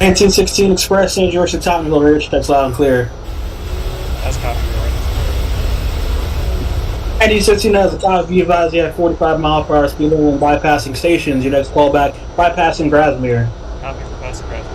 1916 Express, St. George to Tottenville, Rich. That's loud and clear. That's copy. 1916 has the top view advised at 45 mile per hour speed limit when bypassing stations. Your next callback, bypassing Grasmere. Copy for passing Grasmere.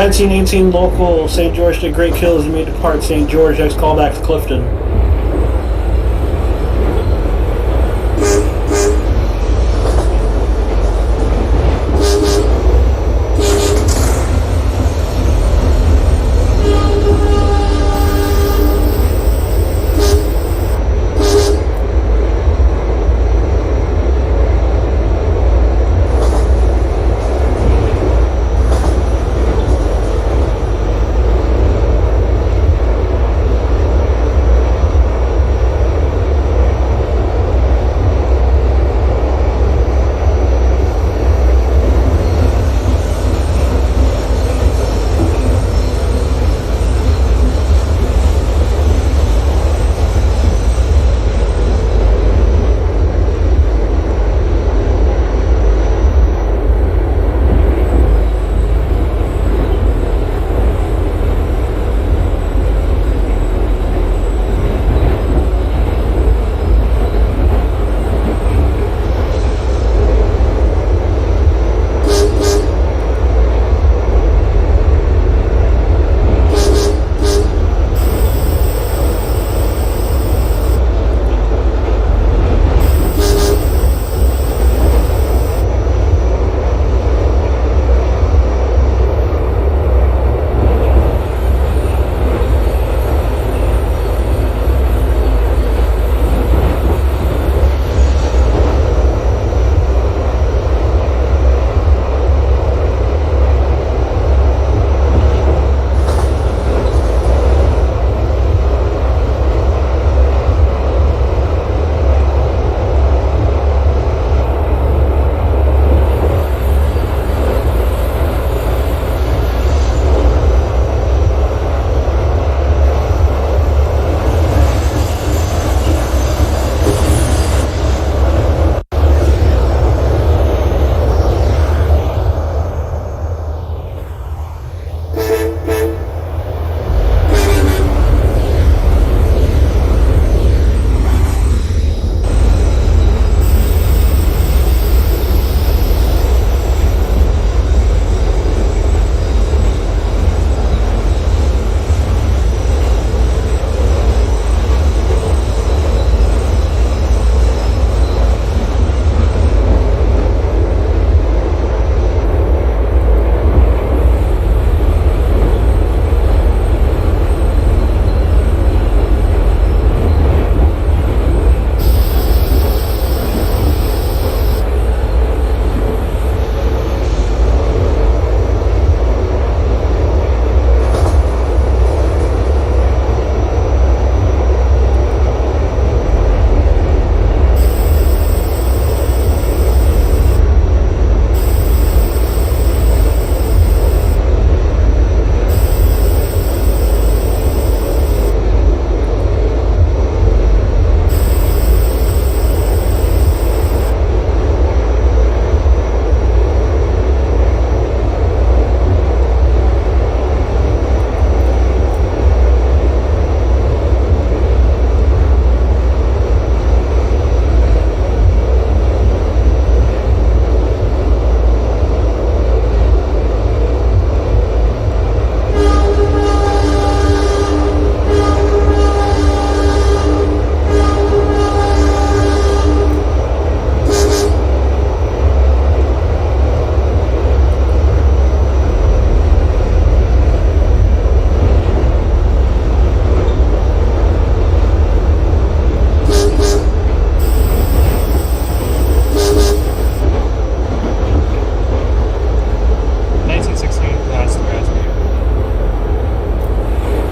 (1918) local St. George to Great Kills. You may depart St. George. Next callback to Clifton.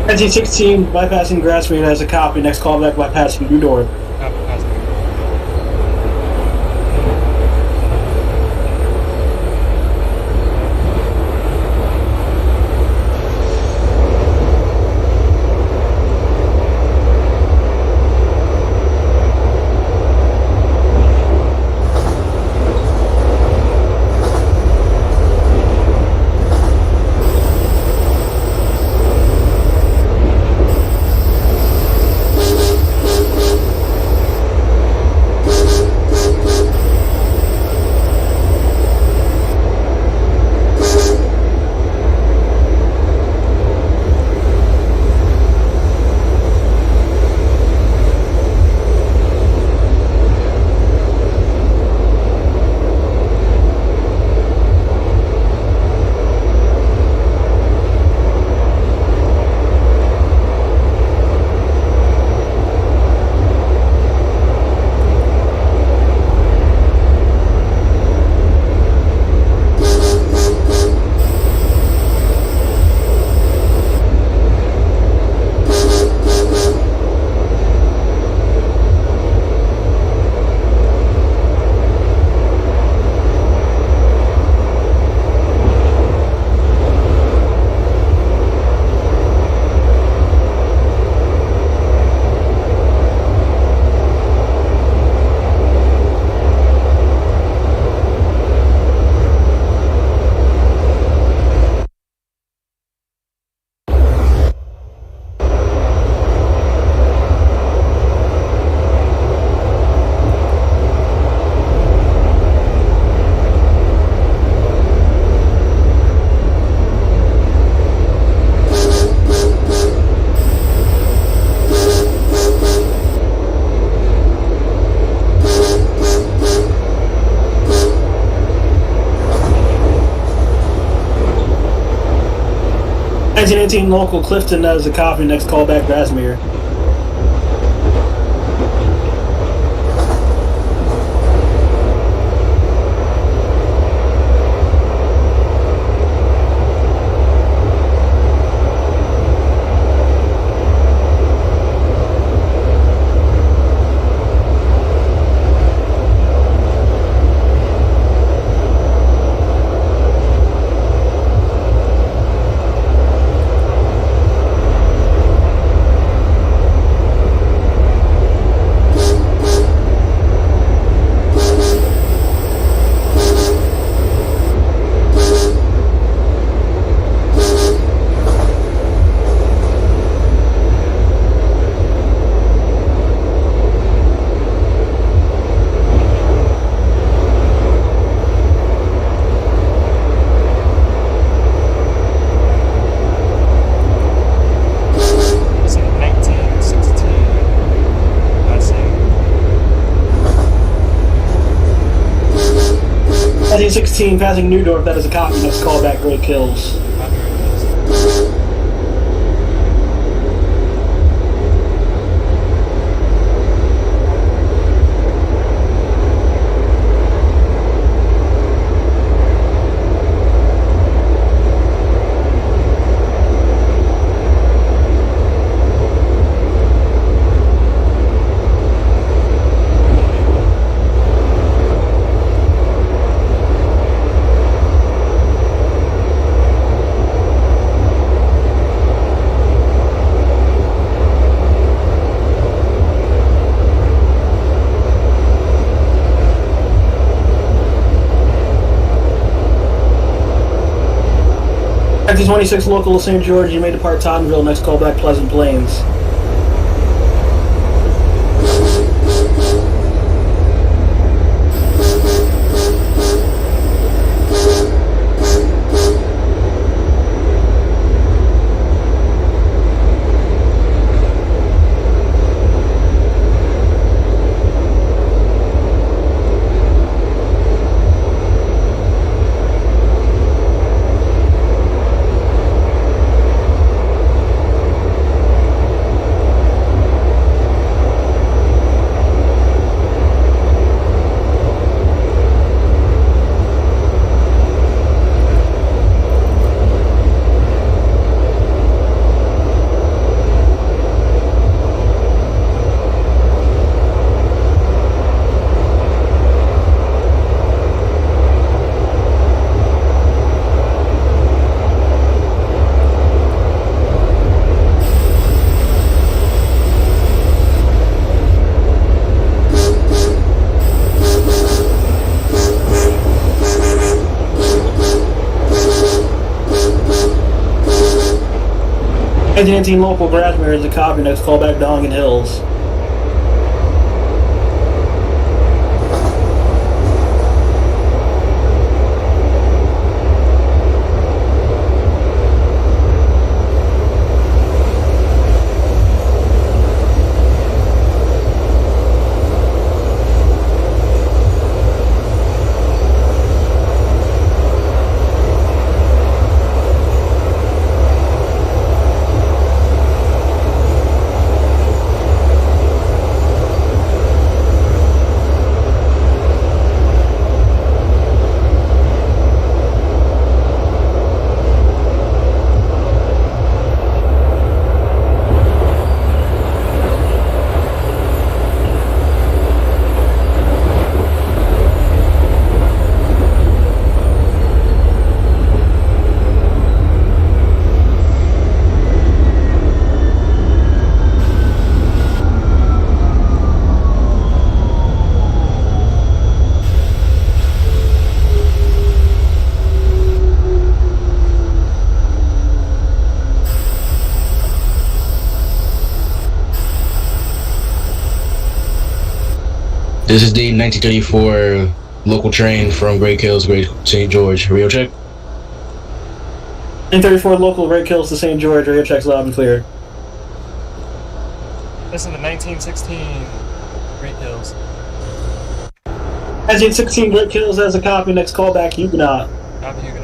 1916, bypassing Grassmere has a copy. Next callback, bypassing Newdorf. Copy, passing. Nineteen local Clifton has a copy. Next callback, Grassmere. Passing 16, passing Newdorf, that is a copy. Next callback, Great Kills. Copy, Great Kills. Active 26 local of St. George, you may depart Tottenville. Next callback, Pleasant Plains. 1918 local Grasmere is a copy. Next callback Dongan Hills. This is the 1934 local train from Great Kills, Great St. George. Radio check. 1934 local Great Kills to St. George. Radio checks loud and clear. This is the 1916 Great Hills. 1916 Great Kills as a copy. Next callback Huguenot. Copy Huguenot.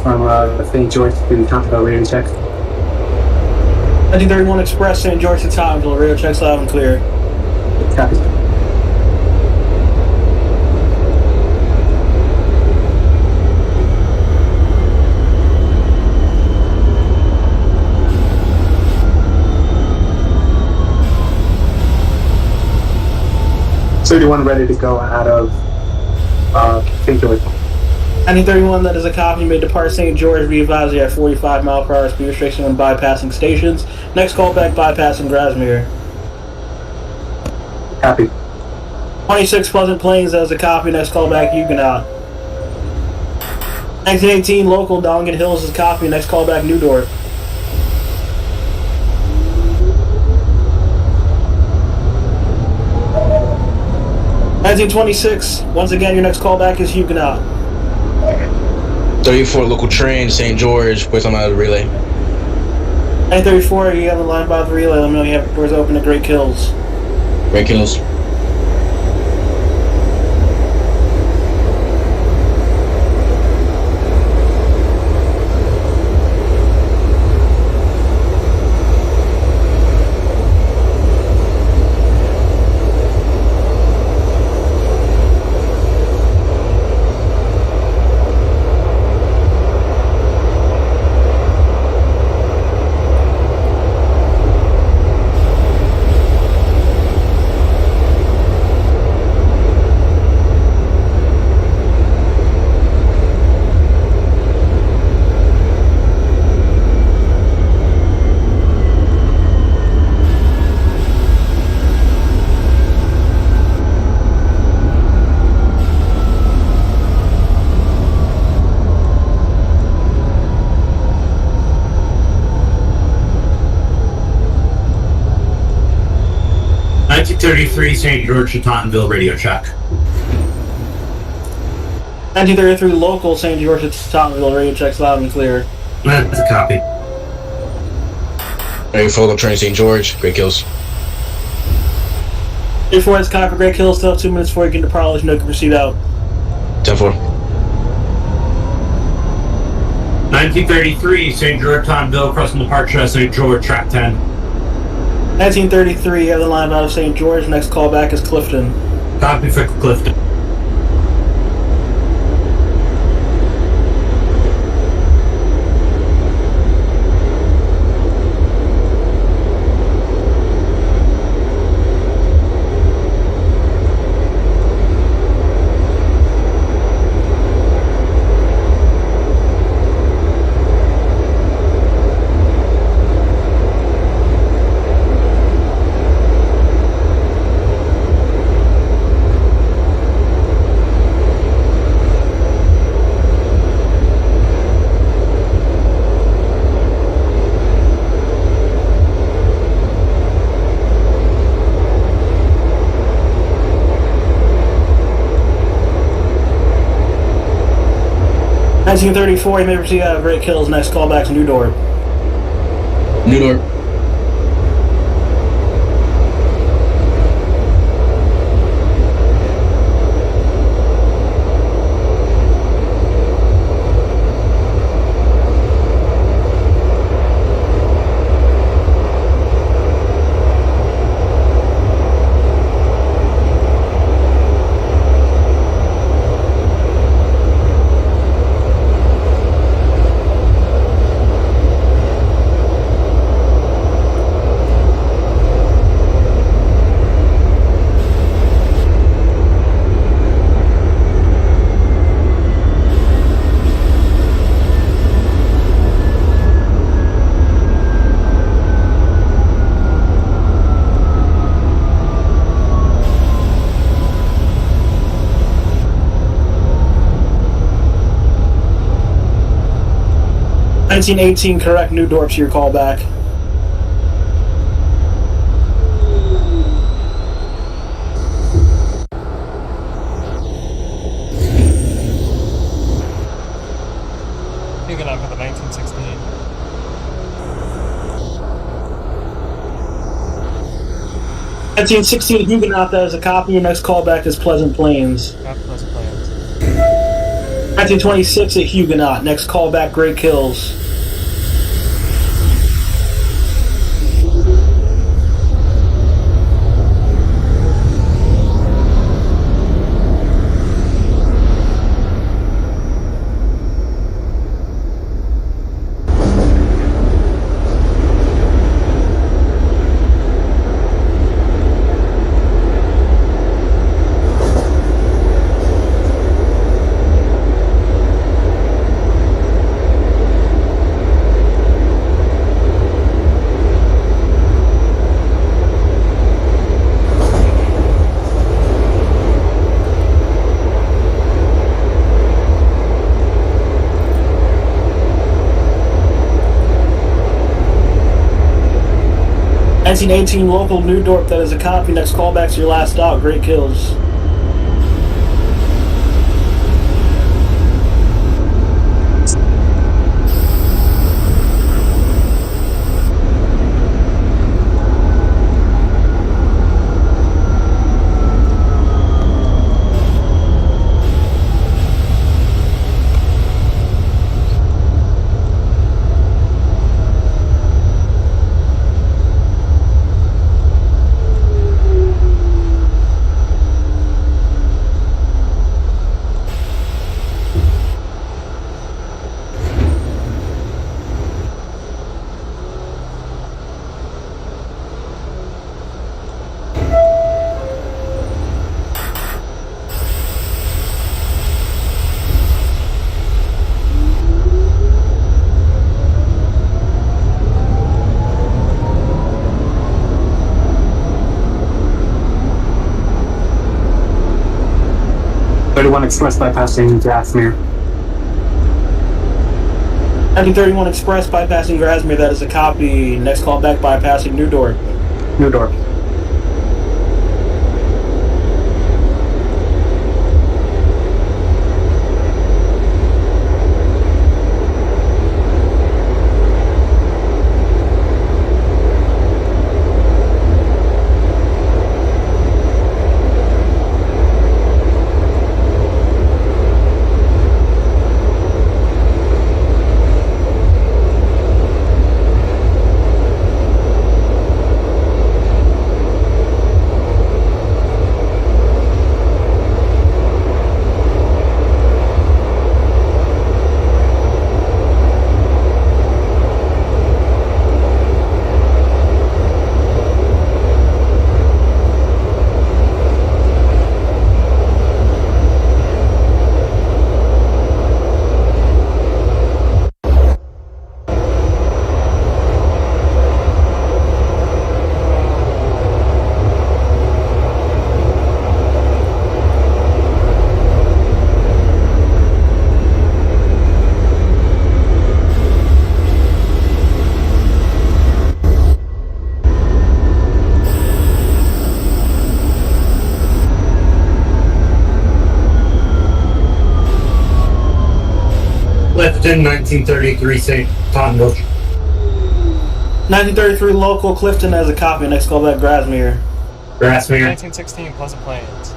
From St. George to Tottenville, radio check. 1931 Express, St. George to Tottenville. Radio checks loud and clear. Copy. .31 ready to go out of St. George. 1931, that is a copy. May depart St. George. Be advised at 45 mile per hour speed restriction when bypassing stations. Next callback bypassing Grasmere. Copy. 26 Pleasant Plains, that is a copy. Next callback Huguenot. 1918 local Dongan Hills is a copy. Next callback Newdorf. (1926) Once again, your next callback is Huguenot. 34 local train, St. George, place on my relay. 934, you have a line by the relay. Let me know you have doors open at Great Kills. Great Kills. .33 St. George to Tottenville, radio check. 1933 local St. George to Tottenville, radio checks loud and clear. That's a copy. Ready for local train St. George, Great Kills. Before it's time for Great Kills, still 2 minutes before you get to Parlish, no can proceed out. 10-4. 1933, St. George, Tottenville, crossing the Park Trail, St. George, track 10. 1933, you have the line out of St. George. Next callback is Clifton. Copy for Clifton. Nineteen 34, you may proceed out of Great Kills. Next callback is New Door. New York. 1918, correct New Dorp to your callback. Huguenot for the 1916. 1916 Huguenot, that is a copy. Your next callback is Pleasant Plains. Got Pleasant Plains. 1926 at Huguenot. Next callback, Great Kills. (1918) local New Dorp, that is a copy. Next callback's your last stop, Great Kills. Express bypassing Grasmere. 1931 Express bypassing Grasmere, that is a copy. Next callback bypassing New Dorp. New Dorp. Clifton, 1933, St. Tottenville. 1933 local, Clifton has a copy. Next call back, Grasmere. Grassmere. 1916 Pleasant Plains.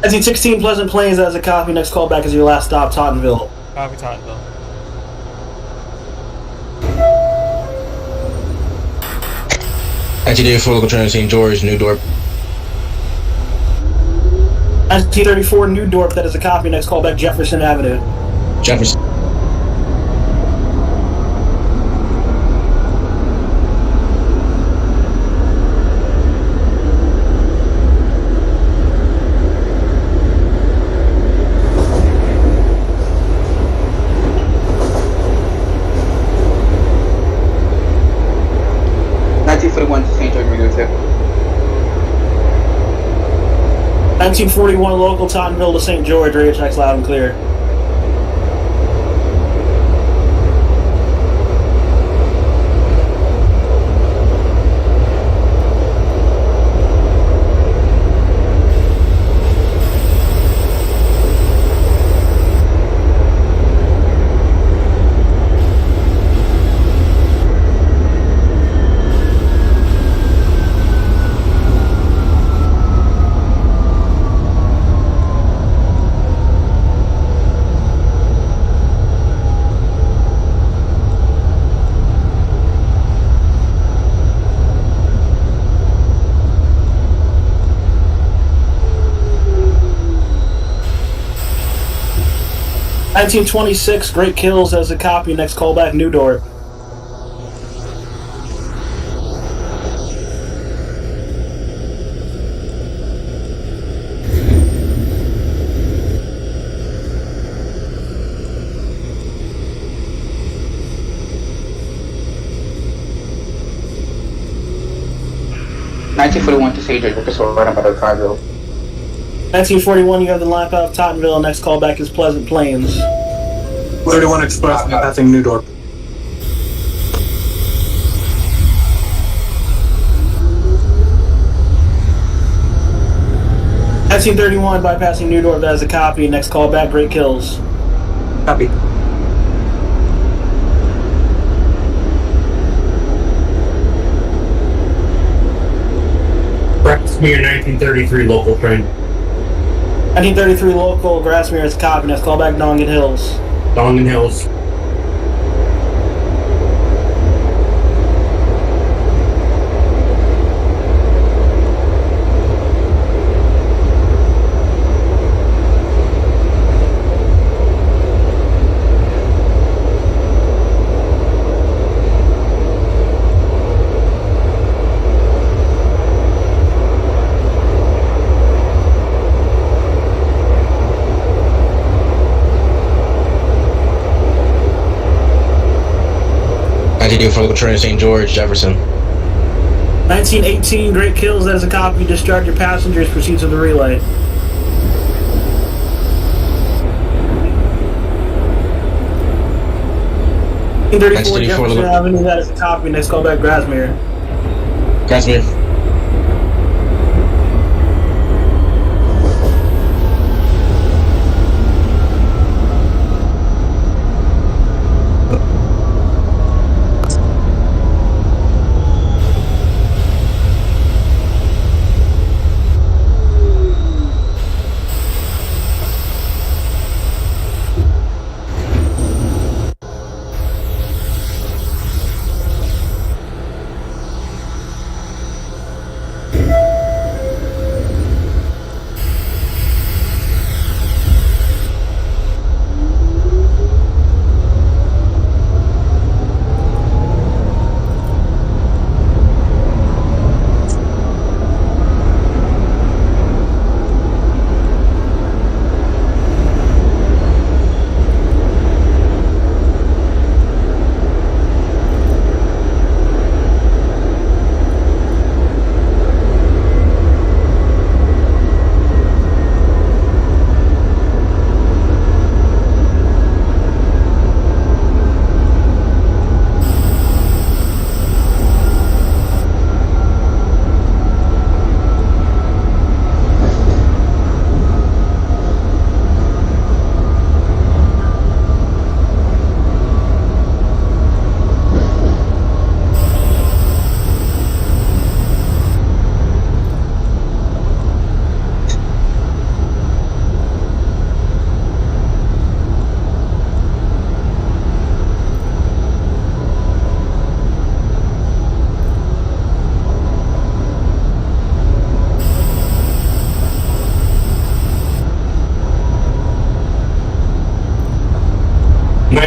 1916 Pleasant Plains has a copy. Next call back is your last stop, Tottenville. Copy Tottenville. ITD4 local train St. George, New Dorp. 1934 New Dorp, that is a copy. Next call back, Jefferson Avenue. Jefferson. To St. George, regular tip. 1941 local, Tottenville to St. George, radio checks loud and clear. (1926) Great Kills as a copy. Next call back, New Dorp. (1941) to St. George, Lucas right about Tottenville. 1941, you have the line out of Tottenville. Next call back is Pleasant Plains. 31 Express, passing New Dorp. (1931) bypassing New Dorp, that is a copy. Next call back, Great Kills. Copy. Grassmere, 1933, local train. 1933 local, Grasmere has a copy. Next call back, Dongan Hills. Dongan Hills. ITD4 local train St. George, Jefferson. 1918 Great Kills, that is a copy. Discharge your passengers, proceed to the relay. (1934) Jefferson Avenue, that is a copy. Next call back, Grasmere. Grasmere.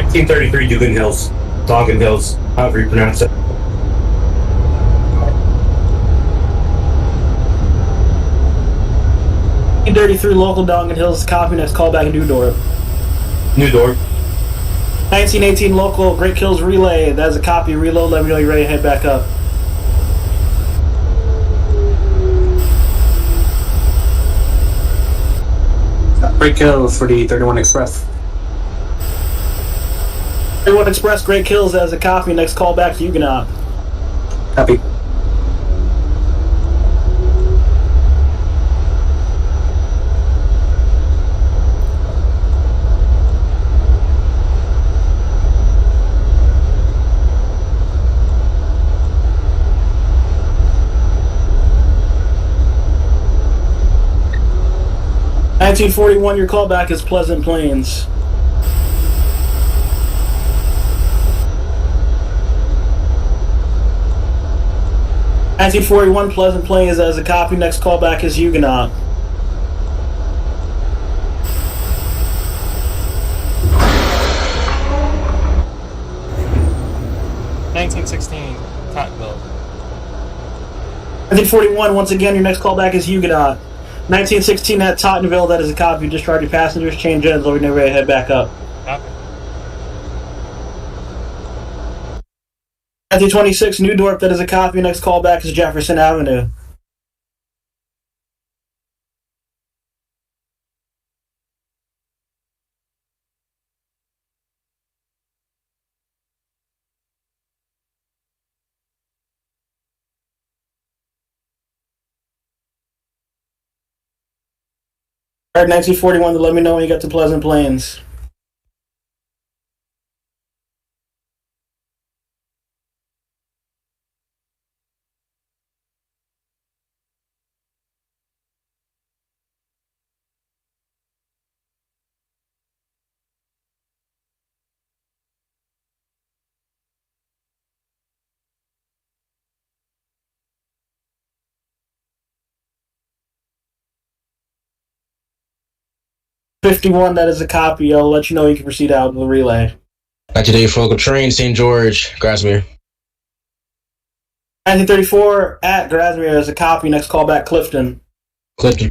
1933 Dugan Hills. Doggin Hills, however you pronounce it. .33 local Dongan Hills copy. Next callback New Dorp. New door. 1918 local Great Kills relay. That is a copy. Reload. Let me know you're ready to head back up. Great kills for the 31 Express. 31 Express Great Kills. That is a copy. Next callback Huguenot. Copy. .1941 your callback is Pleasant Plains. .1941 Pleasant Plains as a copy. Next callback is Huguenot. (1916) Tottenville. 1941 once again your next callback is Huguenot. 1916 at Tottenville, that is a copy. Discharge your passengers, change ends, let me know ready to head back up. Copy. 1926 New Dorp, that is a copy. Next callback is Jefferson Avenue. Alright, 1941 to let me know when you get to Pleasant Plains. .51, that is a copy. I'll let you know you can proceed out with the relay. 1934 local train, St. George, Grasmere. 1934 at Grasmere as a copy. Next callback Clifton. Clifton.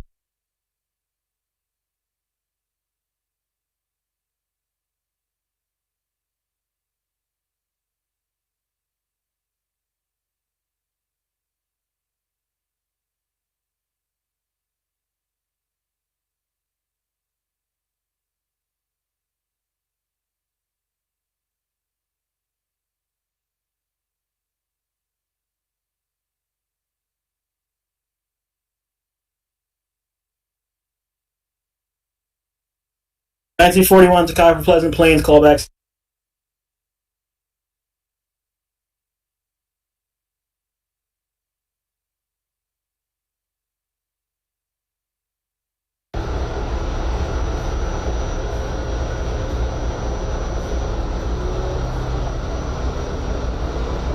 .1941 to copy for Pleasant Plains callbacks.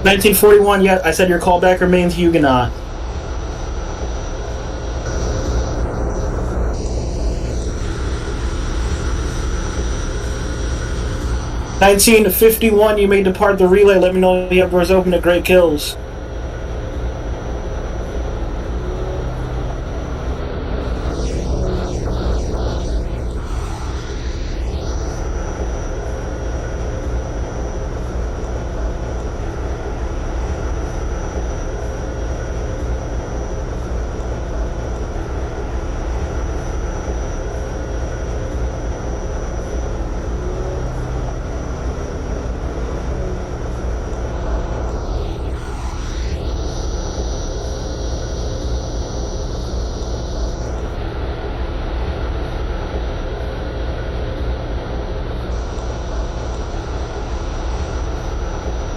.1941, yeah, I said your callback remains Huguenot. .1951, you may depart the relay. Let me know if you have doors open at Great Kills.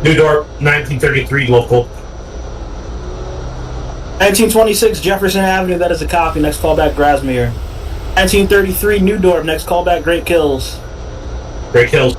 New Dorp, 1933 local. 1926 Jefferson Avenue, that is a copy. Next callback Grasmere. 1933 New Dorp, next callback Great Kills. Great Hills.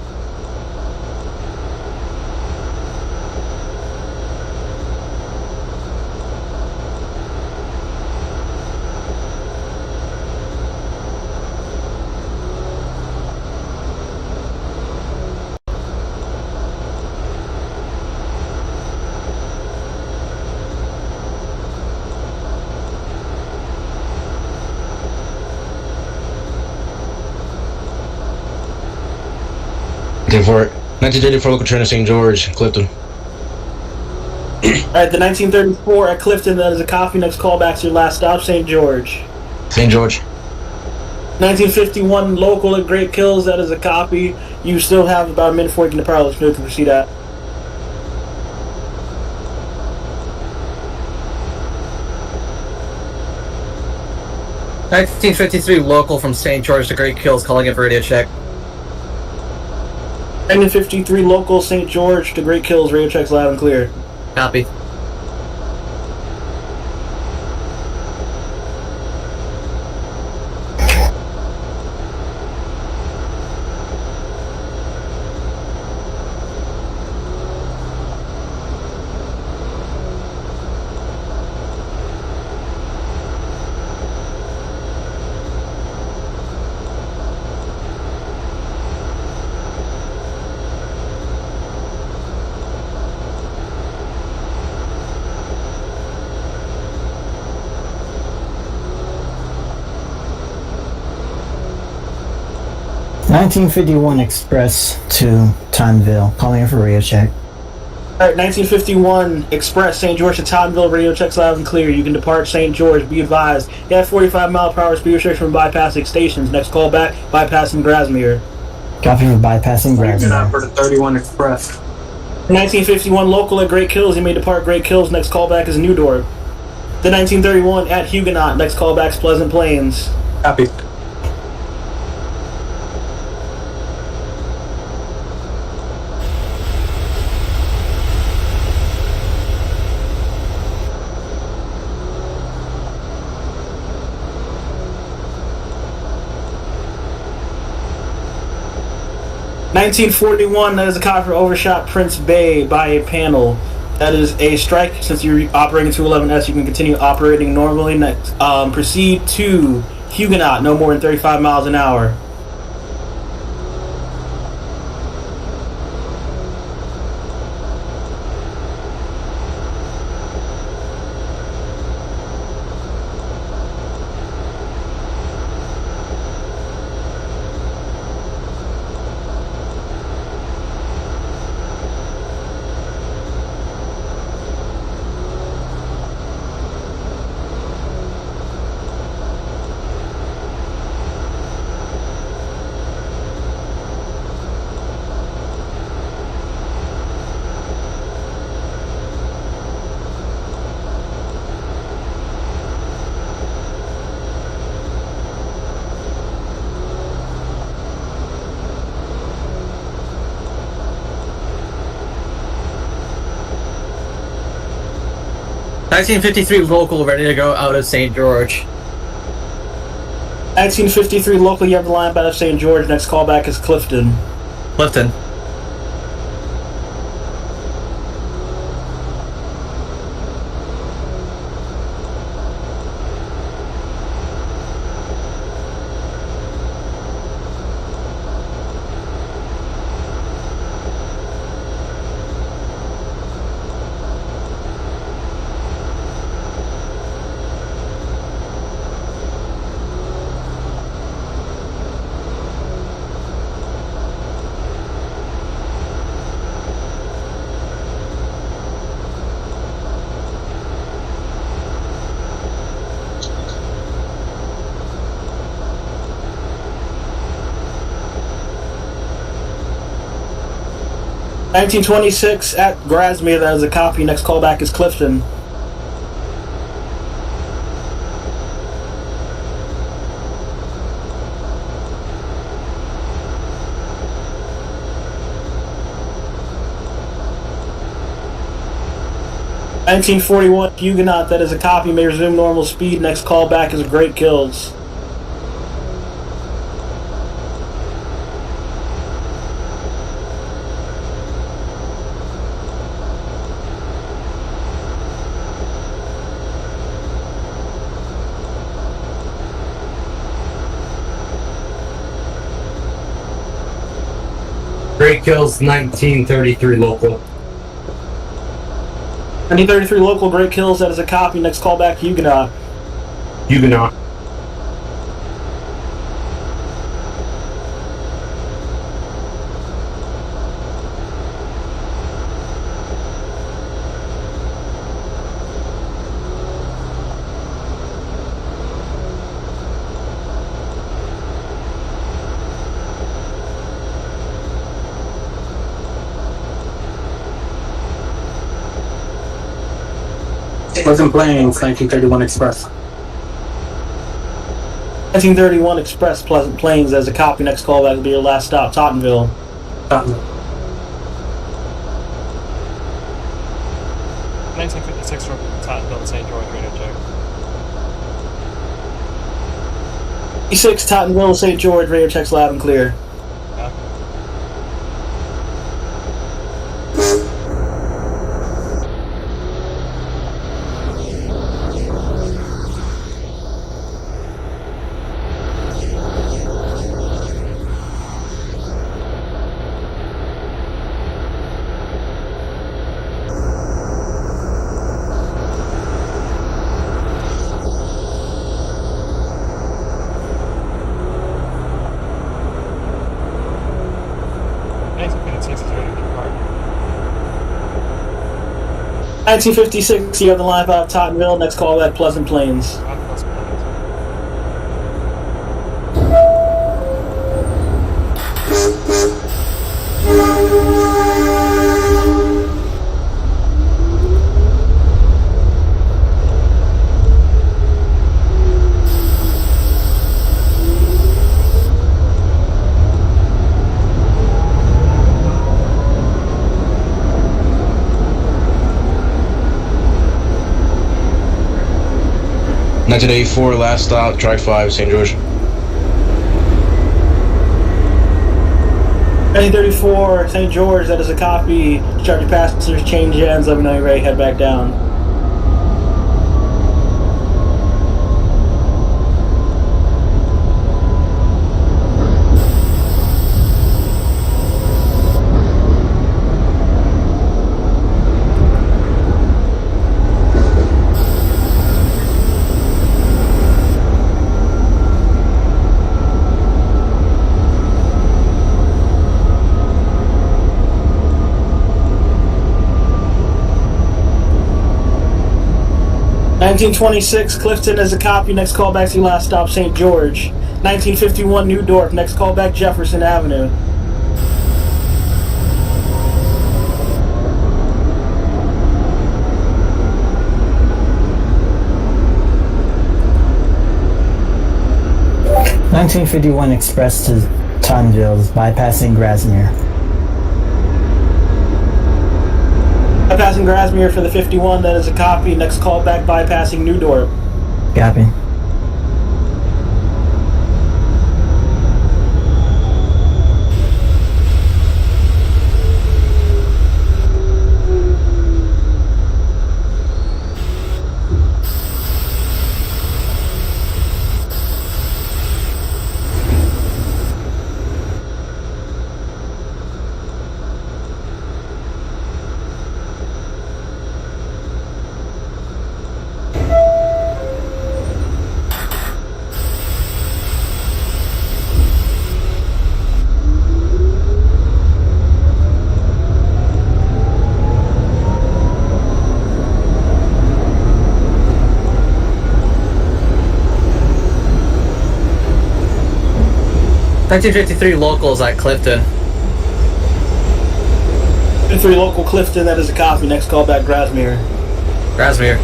1934 local train to St. George, Clifton. Alright, the 1934 at Clifton, that is a copy. Next callback's your last stop, St. George. St. George. 1951 local at Great Kills, that is a copy. You still have about a minute before you can depart. Let's know if you can proceed at. $1953 local from St. George to Great Kills, calling in for radio check. 1953 local St. George to Great Kills, radio checks loud and clear. Copy. $1951 Express to Tottenville, calling in for radio check. Alright, 1951 Express St. George to Tottenville, radio checks loud and clear. You can depart St. George. Be advised, you have 45-mile-per-hour speed restriction from bypassing stations. Next call back, bypassing Grasmere. Copy for bypassing Huguenot Grasmere. for the 31 Express. 1951 local at Great Kills. You may depart Great Kills. Next callback is New Dorp. The 1931 at Huguenot. Next callback's Pleasant Plains. Copy. $1941, that is a copy for Overshot Prince Bay by a panel. That is a strike. Since you're operating 211S, you can continue operating normally. Next, proceed to Huguenot, no more than 35 miles an hour. $1953 local, ready to go out of St. George. 1953 local, you have the line out of St. George. Next callback is Clifton. Clifton. $1926 at Grasmere, that is a copy. Next callback is Clifton. $1941 Huguenot, that is a copy. May resume normal speed. Next callback is Great Kills. Great Kills 1933 local. 1933 local, Great Kills, that is a copy. Next callback, Huguenot. Huguenot. Pleasant Plains, 1931 Express. 1931 Express, Pleasant Plains. As a copy, next callback will be your last stop, Tottenville. Tottenville. 1956 from Tottenville, St. George, radio check. 56 Tottenville, St. George, radio checks loud and clear. Yeah. All 1956, you have the line out of Tottenville. Next call at Pleasant Plains. $1984, last stop, track 5, St. George. 1934, St. George, that is a copy. Discharge your passengers, change ends, let me know you're ready, head back down. Nineteen 1926, Clifton as a copy. Next callback to your last stop, St. George. 1951, New Dorp. Next callback, Jefferson Avenue. $1951 Express to Tottenville, bypassing Grasmere. Bypassing Grasmere for the 51, that is a copy. Next callback, bypassing New Dorp. Copy. $1953 locals at Clifton. 53 local Clifton, that is a copy. Next callback, Grasmere. Grasmere.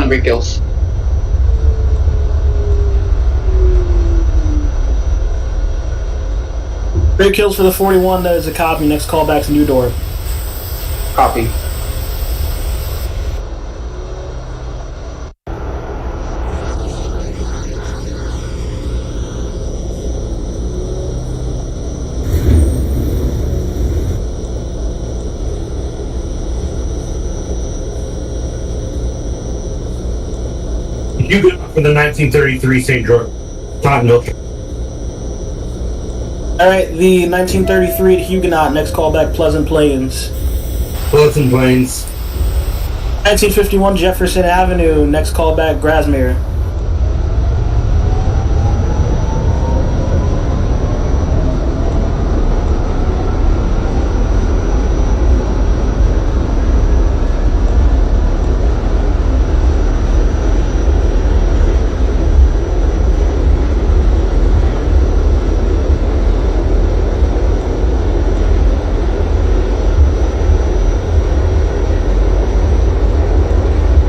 Great kills. Great kills for the 41. That is a copy. Next callback to New Dorp. Copy. Huguenot for the 1933 St. George, Tottenville. Alright, the 1933 to Huguenot. Next callback, Pleasant Plains. Pleasant Plains. 1951 Jefferson Avenue. Next callback, Grasmere.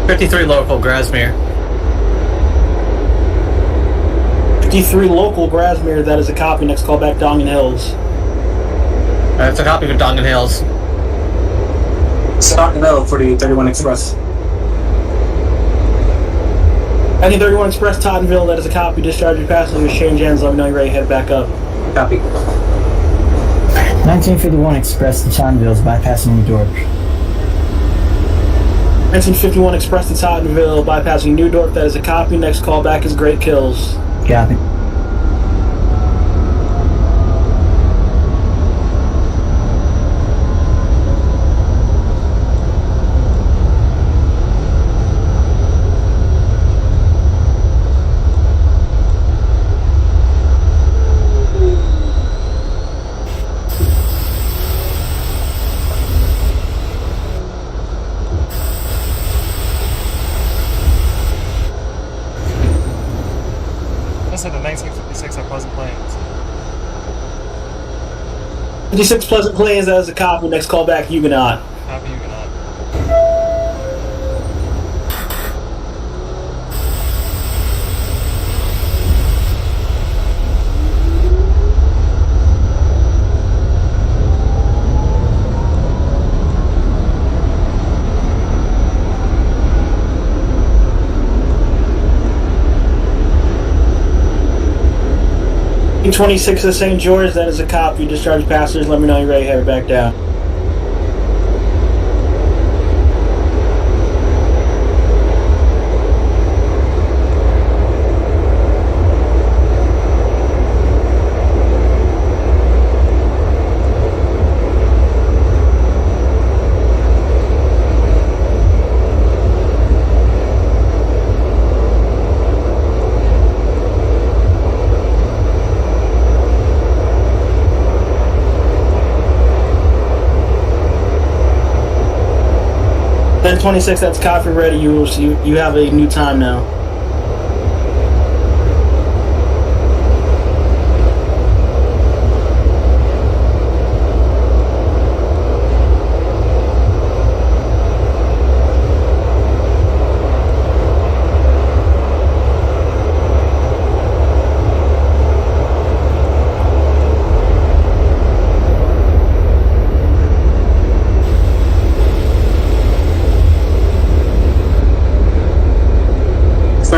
'53 local, Grasmere. 53 local, Grasmere. That is a copy. Next callback, Dongan Hills. That's a copy of Dongan Hills. Tottenville for the 31 Express. 1931 Express, Tottenville. That is a copy. Discharge your passengers. Change hands. Let me know you're ready to head back up. Copy. 1951 Express to Tottenville is bypassing New Dorp. 1951 Express to Tottenville, bypassing New Dorp. That is a copy. Next callback is Great Kills. Copy. This is the 1956 at Pleasant Plains. 56 Pleasant Plains. That is a copy. Next callback, Huguenot. Copy Huguenot. E26 of St. George. That is a copy. Discharge passengers. Let me know you're ready to head back down. Then 26, that's coffee ready. You have a new time now.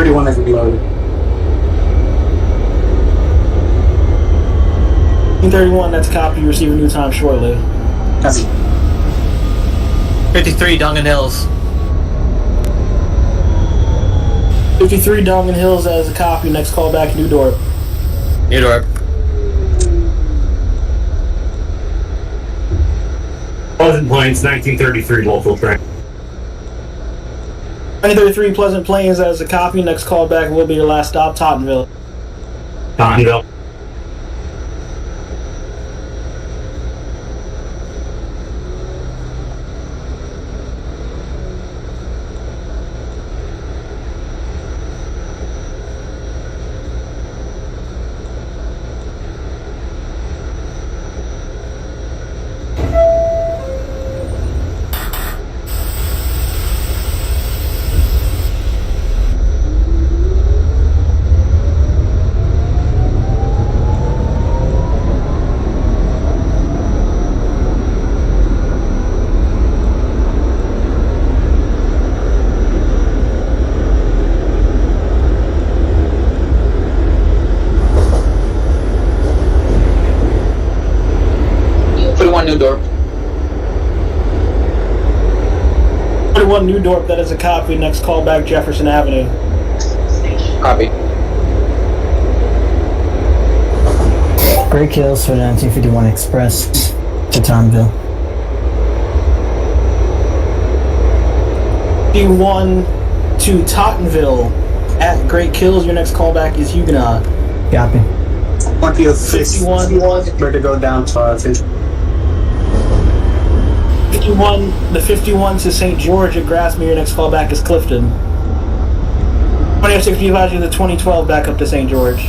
One has reloaded. 31, that's copy. You receive a new time shortly. Copy. 53 Dongan Hills. 53 Dongan Hills as a copy. Next callback, New Dorp. New Dorp. Pleasant Plains, 1933 local train. 1933 Pleasant Plains as a copy. Next callback will be your last stop, Tottenville. Tottenville. 51 New Dorp, that is a copy. Next callback, Jefferson Avenue. Copy. Great Kills for the 1951 Express to Tottenville. 51 to Tottenville at Great Kills. Your next callback is Huguenot. Copy. 51. Where to go down to 51, the 51 to St. George at Grassmere. Your next callback is Clifton. 2006 advise you the 2012 back up to St. George.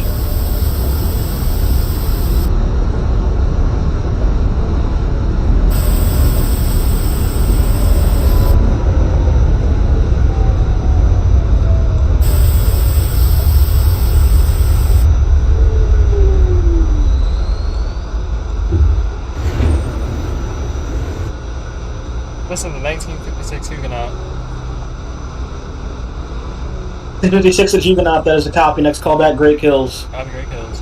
Listen to 1956 Huguenot. 56 at Huguenot, that is a copy. Next callback, Great Kills. Copy, Great Kills.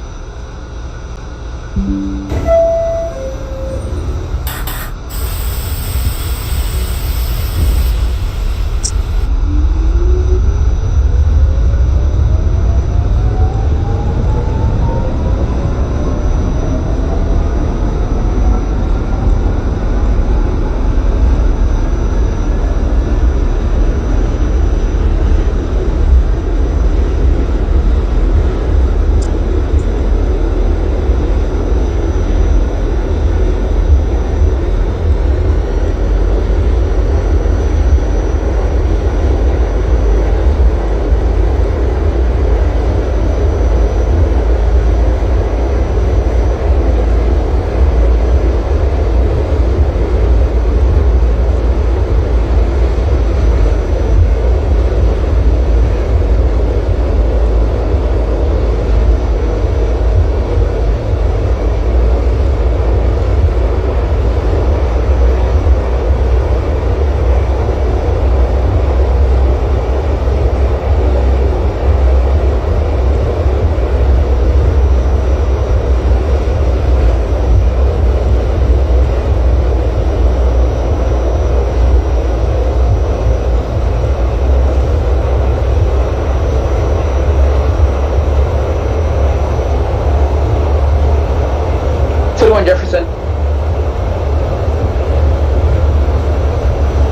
Jefferson.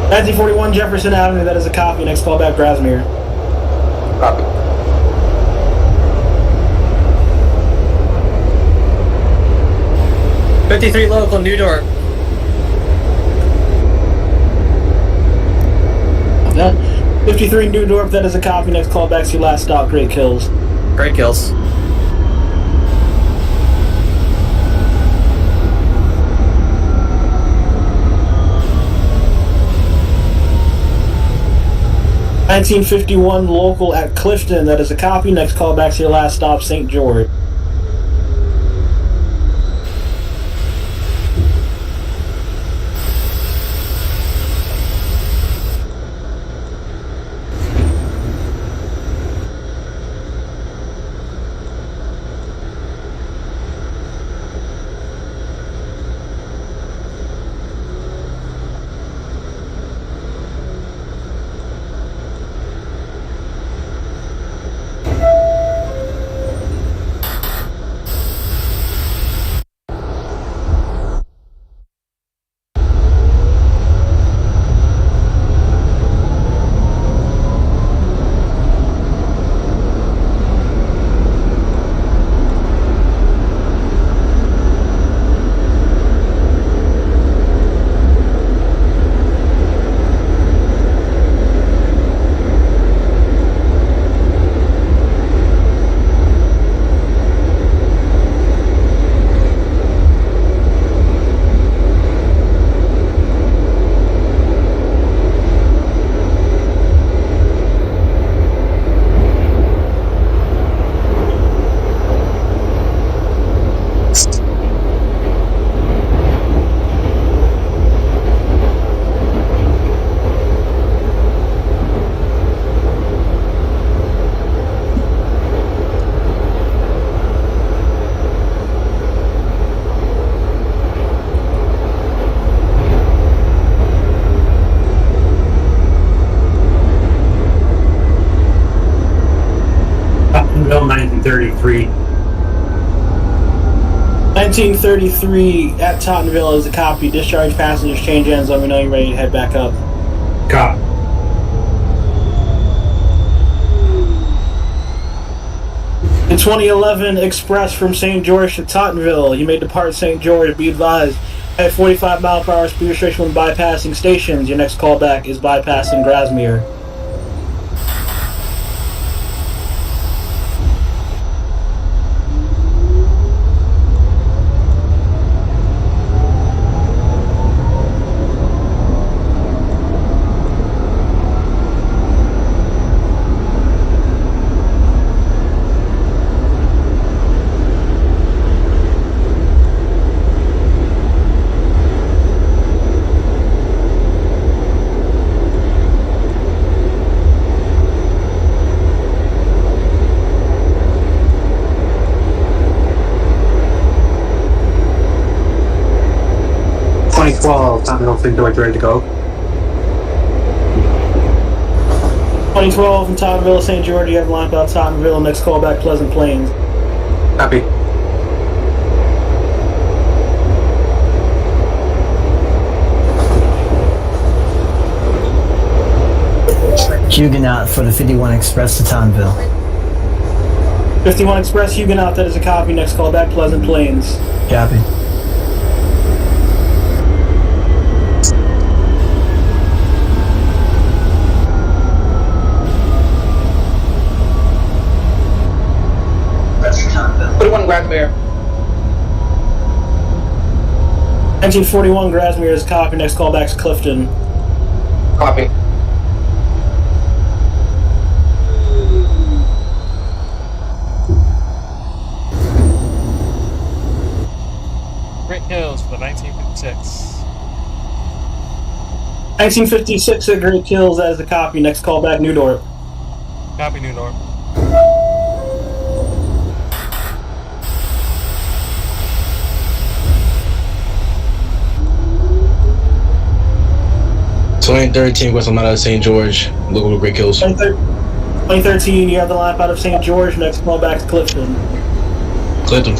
1941 Jefferson Avenue, that is a copy. Next callback, Grasmere. Copy. '53 local, New Dorp. That 53 New Dorp, that is a copy. Next callback to your last stop, Great Kills. Great Kills. $19.51 local at Clifton, that is a copy. Next callback to your last stop, St. George. 1933. 1933 at Tottenville is a copy. Discharge passengers, change ends. Let me know you're ready to head back up. Cop. The 2011 Express from St. George to Tottenville. You may depart St. George. Be advised, at 45 mile per hour speed restriction when bypassing stations. Your next callback is bypassing Grasmere. Tottenville, St. George, ready to go. 2012 from Tottenville, St. George. You have lined out Tottenville. Next callback, Pleasant Plains. Copy. Huguenot for the 51 Express to Tottenville. 51 Express Huguenot, that is a copy. Next callback, Pleasant Plains. Copy. Put 1 Grasmere. 1941 Grasmere is a copy. Next callback's Clifton. Copy. Great Hills for the 1956. 1956 at Great Kills, that is a copy. Next callback, Newdorp. Copy, New North. So 2013 West Lamada, St. George, local Great Kills. 2013, you have the lineup out of St. George. Next callback's Clifton. Clifton.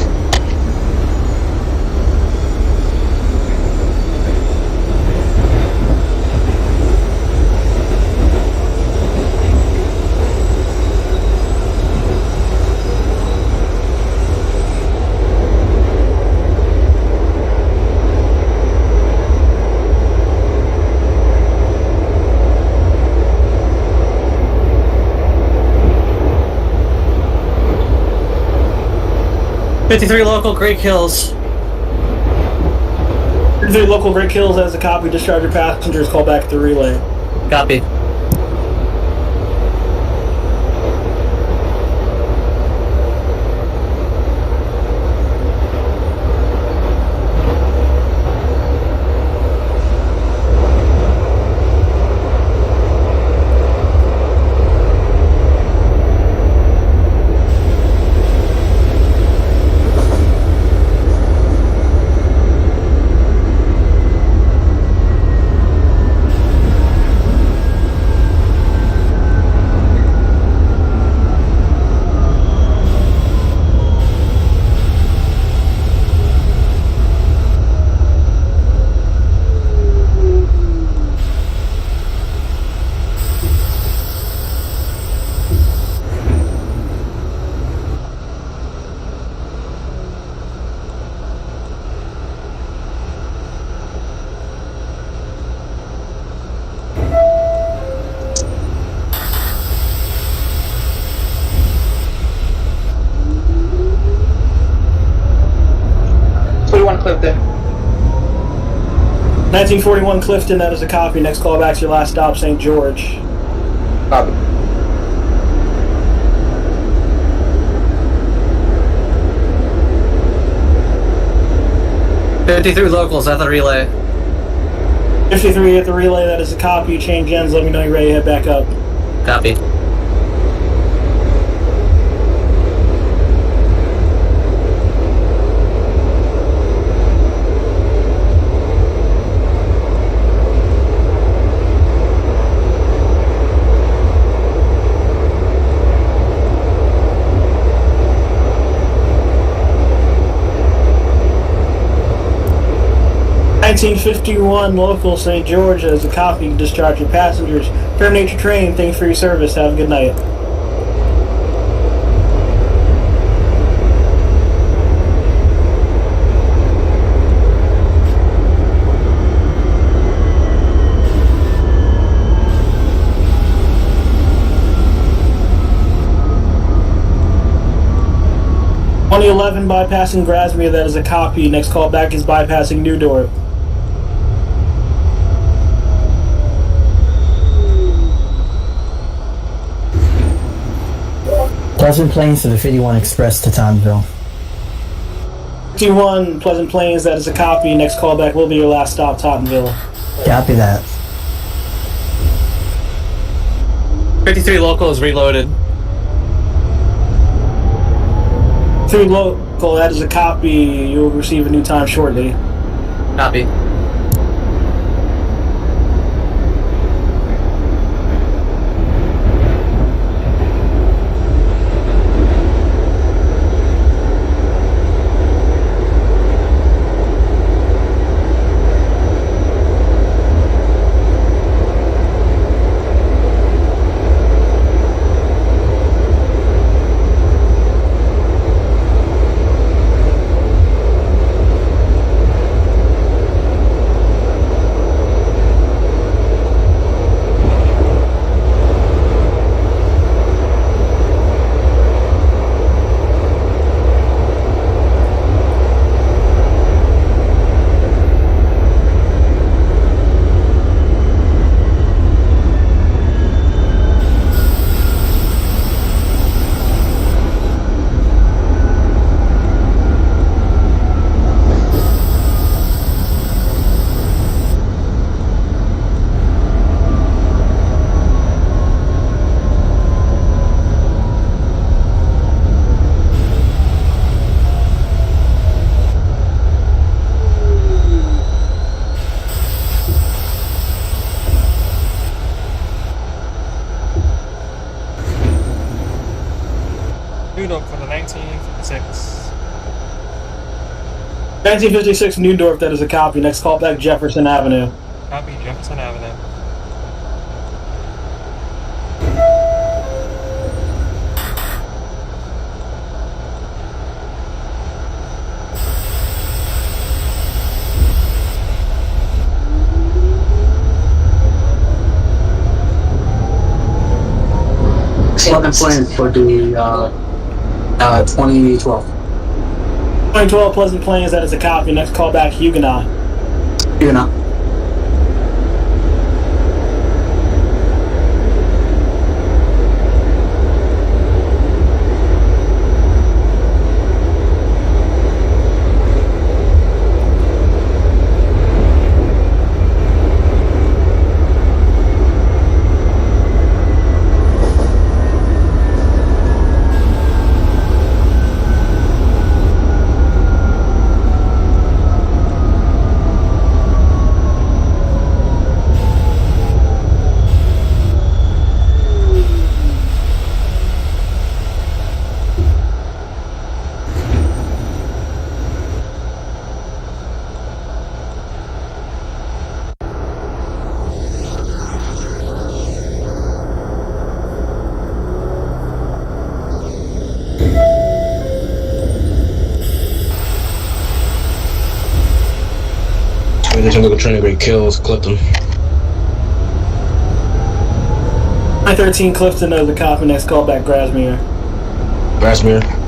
'53 local, Great Kills. 53 local Great Kills as a copy. Discharge your passengers. Call back the relay. Copy. Clifton. 1941 Clifton, that is a copy. Next callback's your last stop, St. George. Copy. '53 locals at the relay. 53 at the relay, that is a copy. Change ends. Let me know you're ready to head back up. Copy. 1951 local St. George as a copy. Discharge your passengers. Terminate your train. Thanks for your service. Have a good night. (2011) bypassing Grasmere, that is a copy. Next call back is bypassing New Dorp. Pleasant Plains to the 51 Express to Tottenville. 51 Pleasant Plains, that is a copy. Next call back will be your last stop, Tottenville. Copy that. 53 local is reloaded. 3 local, that is a copy. You'll receive a new time shortly. Copy. New Dorp for the 1956. 1956 New Dorp, that is a copy. Next call back, Jefferson Avenue. Copy, Jefferson Avenue. Pleasant Plains for the 2012. 2012 Pleasant Plains, that is a copy. Next call back, Huguenot. Huguenot. There's a local train that great kills, Clifton. 913 Clifton, that is a copy. Next call back, Grasmere. Grasmere.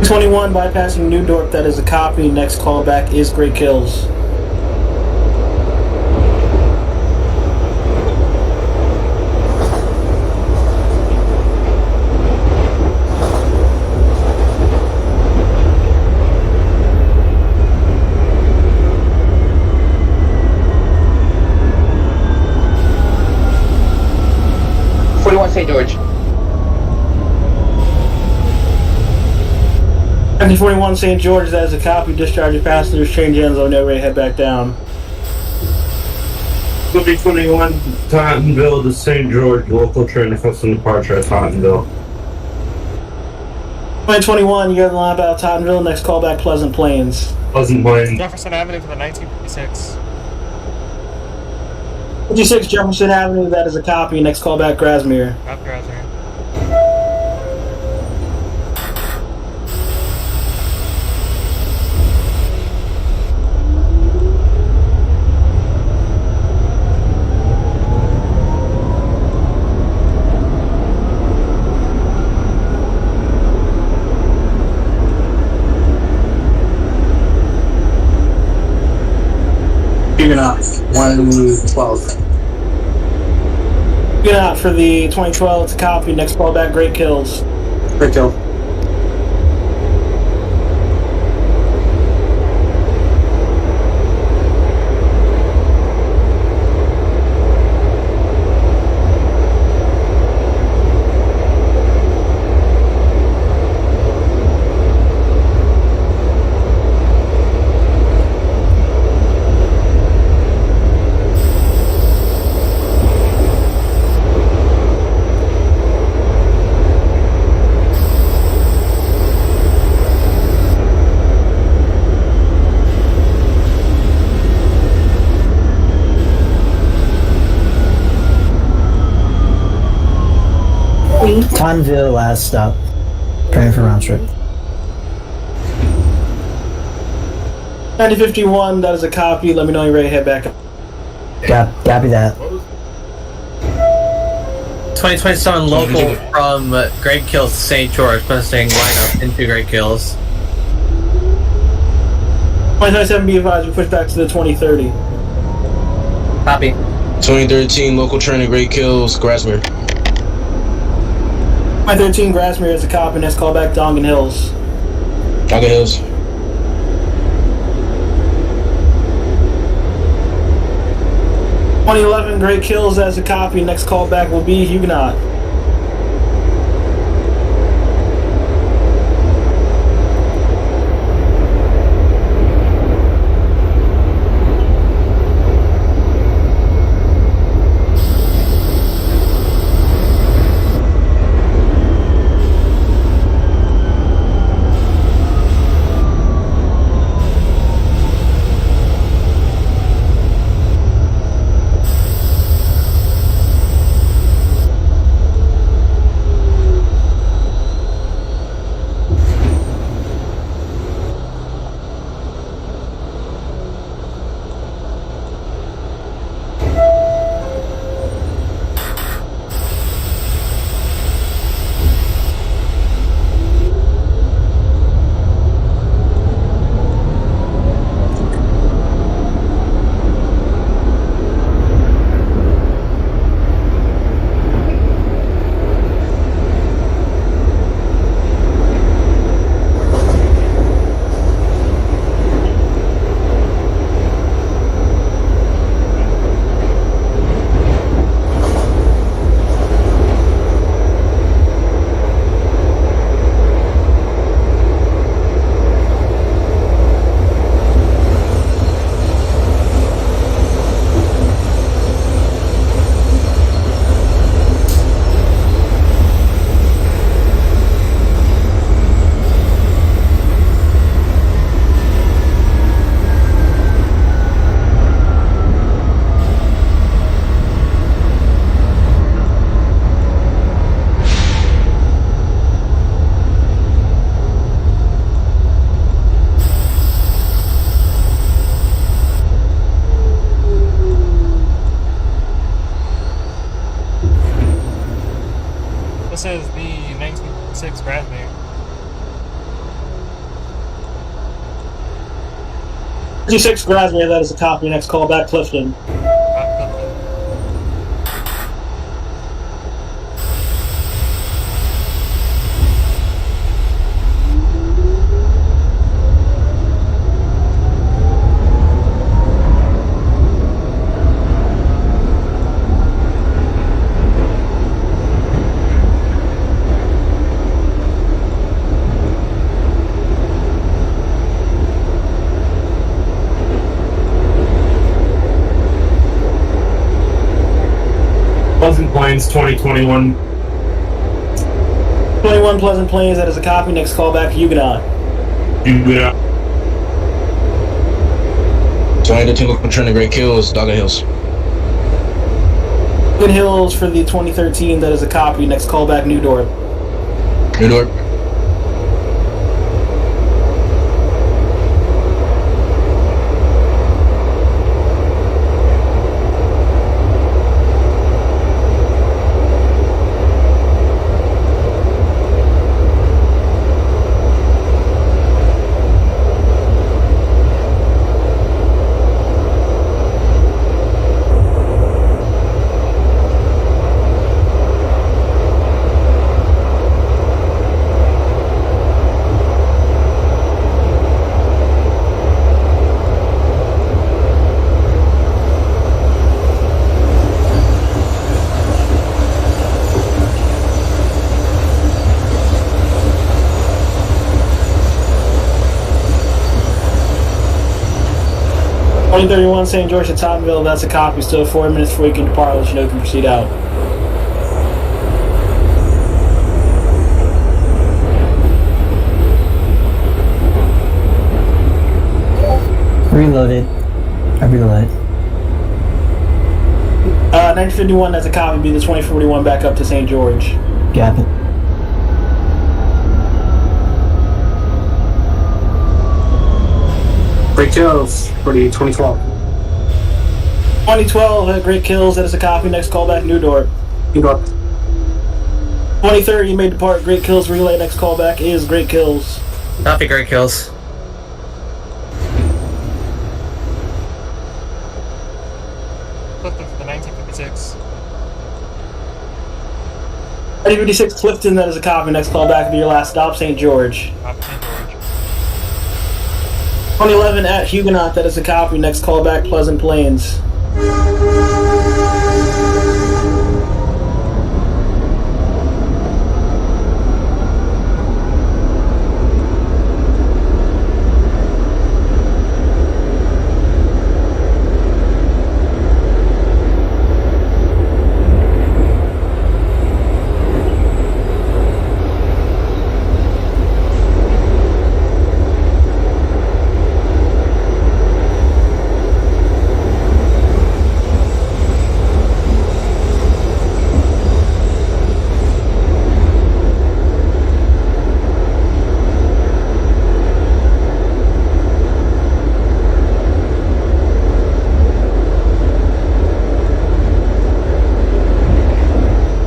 (21) bypassing New Dorp, that is a copy. Next call back is Great Kills. St. George. 1941 St. George, that is a copy. Discharge your passengers, change ends on no way, head back down. 2021 Tottenville to St. George, local train requesting departure at Tottenville. 2021, you have the line about Tottenville, next call back Pleasant Plains. Pleasant Plains. Jefferson Avenue for the 1956. 56 Jefferson Avenue, that is a copy, next call back Grasmere. Up Grasmere. Huguenot, 112. Get out for the 2012, it's a copy, next call back Great Kills. Great kill. Tottenville, last stop. Praying for round trip. 1951, that is a copy, let me know you're ready to head back up. Copy that. 2027 local from Great Kills to St. George, requesting lineup into Great Kills. 2027 be advised, we push back to the 2030. Copy. 2013 local train to Great Kills, Grasmere. 2013 Grasmere is a copy, next call back Dongan Hills. Dongan Hills. 2011 Great Kills as a copy, next call back will be Huguenot. This is the 1956 Grasmere. 56 Grasmere, that is a copy, next call back Clifton. Pleasant Plains 2021. 21 Pleasant Plains, that is a copy. Next callback, Huguenot. Yeah. 2013 local train to Great Kills, Dogger Hills. Good Hills for the 2013, that is a copy. Next callback, New Dorp. New York. .31 St. George to Tottenville, that's a copy. Still 4 minutes before you can depart. I'll let you know you can proceed out. Reloaded. I reloaded. 1951, that's a copy. Be the 2041 back up to St. George. Got it. Great kills for the 2012. 2012 at Great Kills, that is a copy. Next callback, New Dorp. New York. 2030, you may depart. Great Kills relay. Next callback is Great Kills. Copy, Great Kills. Clifton for the 1956. 1956 Clifton, that is a copy. Next callback be your last stop, St. George. Copy, St. George. 2011 at Huguenot, that is a copy. Next callback, Pleasant Plains.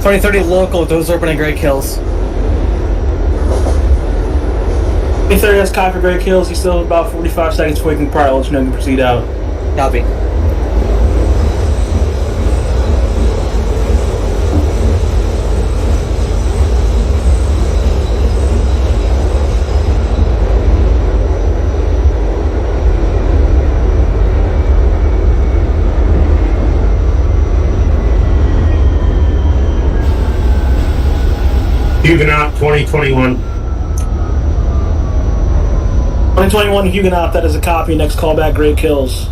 .30 local, doors open at Great Kills. 2030 has copy for Great Kills. You still have about 45 seconds before you can depart. I'll let you know you can proceed out. Copy. Huguenot 2021. 2021 Huguenot, that is a copy. Next callback, Great Kills.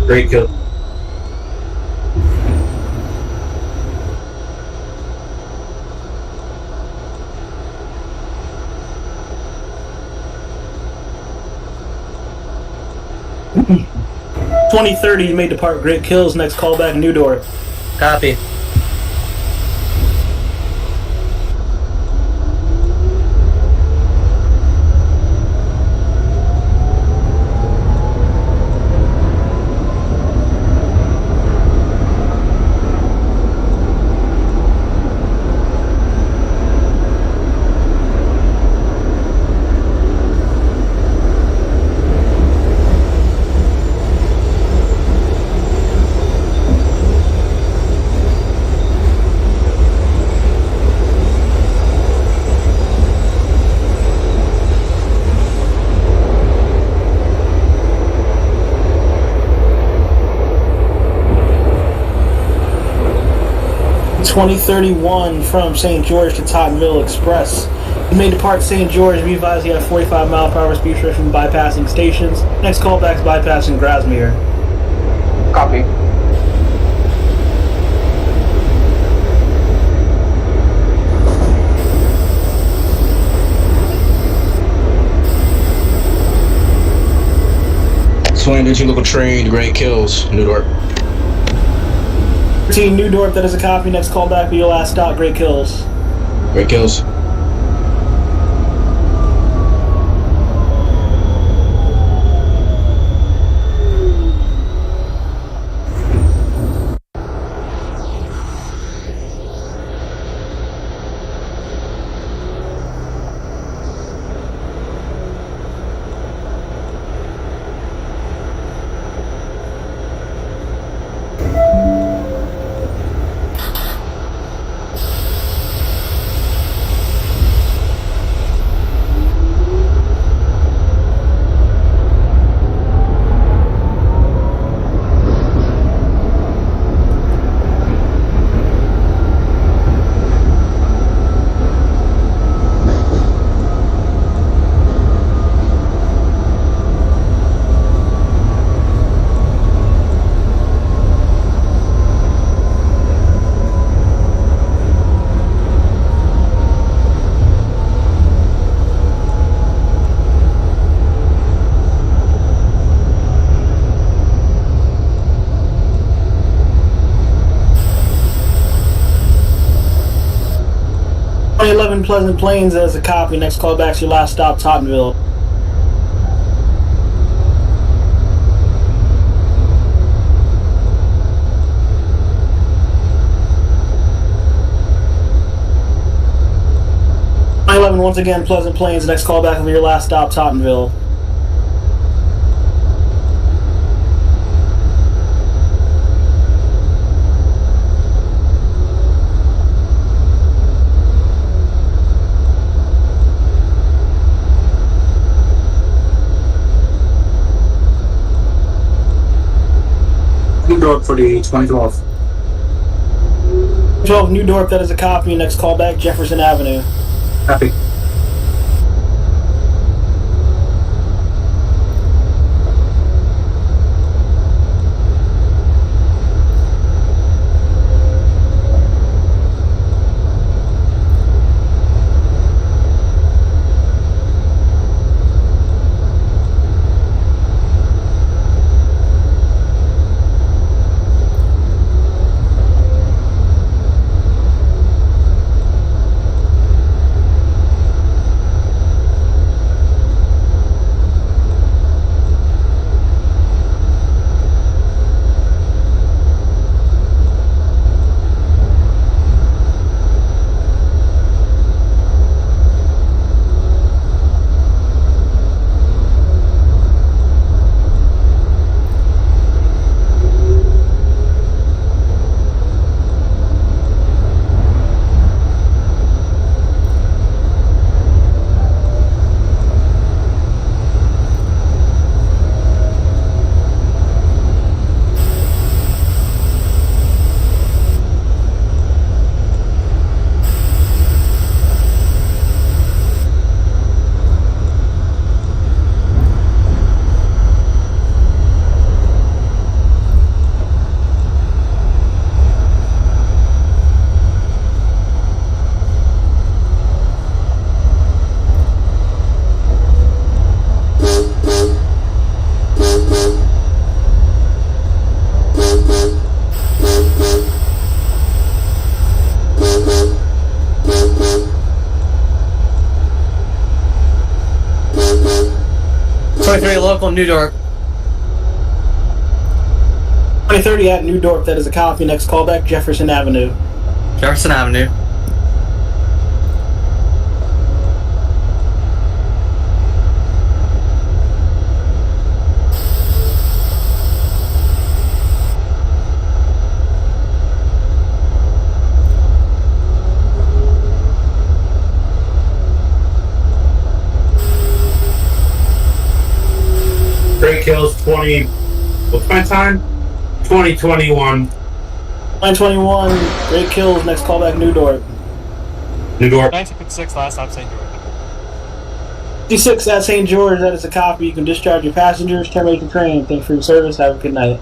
Great kill. Mm-hmm. 2030, you may depart. Great Kills. Next callback, New Dorp. Copy. .2031 from St. George to Tottenville Express. You may depart St. George. Be advised you have 45 mile per hour speed restriction bypassing stations. Next callback is bypassing Grasmere. Copy. 2019 local train, Great Kills, New York. 13 New Dorp, that is a copy. Next call back for your last stop, Great Kills. Great Kills. Pleasant Plains as a copy. Next call back to your last stop, Tottenville. Once again, Pleasant Plains. Next call back over your last stop, Tottenville. New Dorp for the 2012. 12 New Dorp, that is a copy. Next call back, Jefferson Avenue. Copy. Local New York. 2030 at New Dorp, that is a copy. Next call back, Jefferson Avenue. Jefferson Avenue. Great Kills 20. What's my time? 2021. 921, Great Kills. Next call back, New Dorp. New York. 1956, last stop, St. George. 56 at St. George, that is a copy. You can discharge your passengers, terminate your train. Thanks for your service. Have a good night.